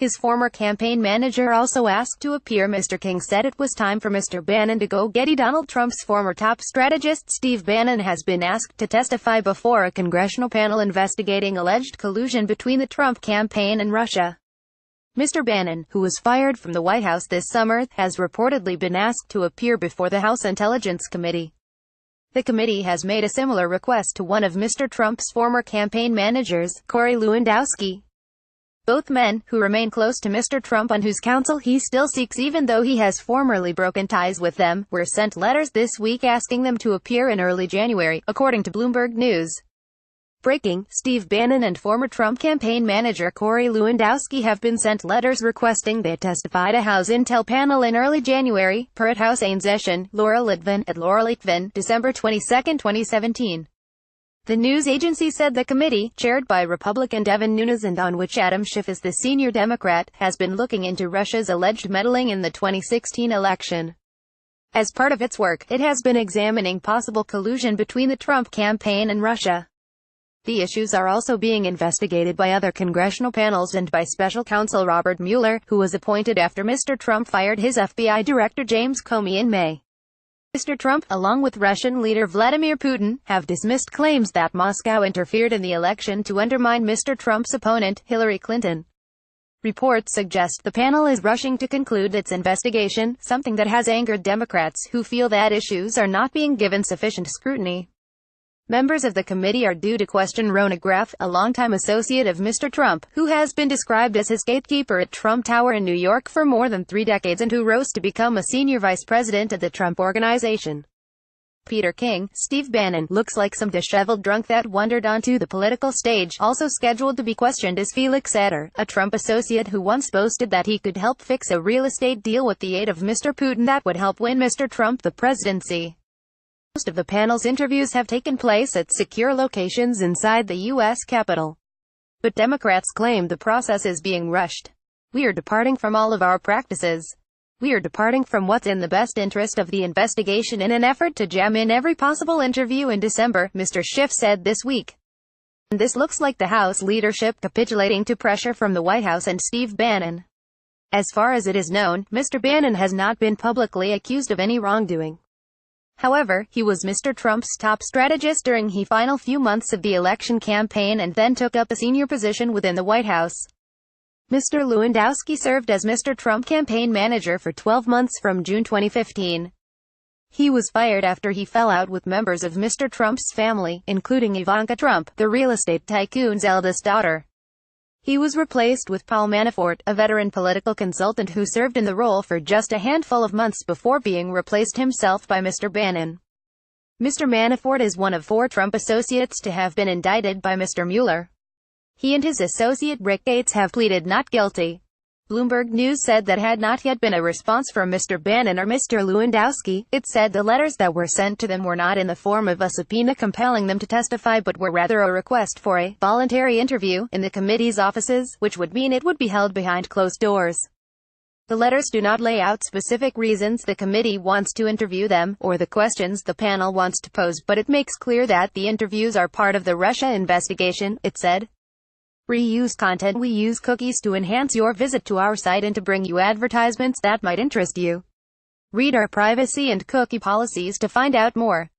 His former campaign manager also asked to appear. Mr. King said it was time for Mr. Bannon to go. Getty Donald Trump's former top strategist Steve Bannon has been asked to testify before a congressional panel investigating alleged collusion between the Trump campaign and Russia. Mr. Bannon, who was fired from the White House this summer, has reportedly been asked to appear before the House Intelligence Committee. The committee has made a similar request to one of Mr. Trump's former campaign managers, Corey Lewandowski. Both men, who remain close to Mr. Trump on whose counsel he still seeks even though he has formerly broken ties with them, were sent letters this week asking them to appear in early January, according to Bloomberg News. Breaking: Steve Bannon and former Trump campaign manager Corey Lewandowski have been sent letters requesting they testify to House Intel panel in early January, per at House Einsession, Laura Litvin, at Laura Litvin, December 22, 2017. The news agency said the committee, chaired by Republican Devin Nunes and on which Adam Schiff is the senior Democrat, has been looking into Russia's alleged meddling in the 2016 election. As part of its work, it has been examining possible collusion between the Trump campaign and Russia. The issues are also being investigated by other congressional panels and by special counsel Robert Mueller, who was appointed after Mr. Trump fired his FBI Director James Comey in May. Mr. Trump, along with Russian leader Vladimir Putin, have dismissed claims that Moscow interfered in the election to undermine Mr. Trump's opponent, Hillary Clinton. Reports suggest the panel is rushing to conclude its investigation, something that has angered Democrats who feel that issues are not being given sufficient scrutiny. Members of the committee are due to question Rona Graff, a longtime associate of Mr. Trump, who has been described as his gatekeeper at Trump Tower in New York for more than 3 decades and who rose to become a senior vice president at the Trump Organization. Peter King, Steve Bannon, looks like some disheveled drunk that wandered onto the political stage. Also scheduled to be questioned is Felix Sater, a Trump associate who once boasted that he could help fix a real estate deal with the aid of Mr. Putin that would help win Mr. Trump the presidency. Most of the panel's interviews have taken place at secure locations inside the U.S. Capitol. But Democrats claim the process is being rushed. "We are departing from all of our practices. We are departing from what's in the best interest of the investigation in an effort to jam in every possible interview in December," Mr. Schiff said this week. And this looks like the House leadership capitulating to pressure from the White House and Steve Bannon. As far as it is known, Mr. Bannon has not been publicly accused of any wrongdoing. However, he was Mr. Trump's top strategist during the final few months of the election campaign and then took up a senior position within the White House. Mr. Lewandowski served as Mr. Trump campaign manager for 12 months from June 2015. He was fired after he fell out with members of Mr. Trump's family, including Ivanka Trump, the real estate tycoon's eldest daughter. He was replaced with Paul Manafort, a veteran political consultant who served in the role for just a handful of months before being replaced himself by Mr. Bannon. Mr. Manafort is one of 4 Trump associates to have been indicted by Mr. Mueller. He and his associate Rick Gates have pleaded not guilty. Bloomberg News said that had not yet been a response from Mr. Bannon or Mr. Lewandowski. It said the letters that were sent to them were not in the form of a subpoena compelling them to testify but were rather a request for a voluntary interview in the committee's offices, which would mean it would be held behind closed doors. The letters do not lay out specific reasons the committee wants to interview them, or the questions the panel wants to pose, but it makes clear that the interviews are part of the Russia investigation, it said. Reuse content. We use cookies to enhance your visit to our site and to bring you advertisements that might interest you. Read our privacy and cookie policies to find out more.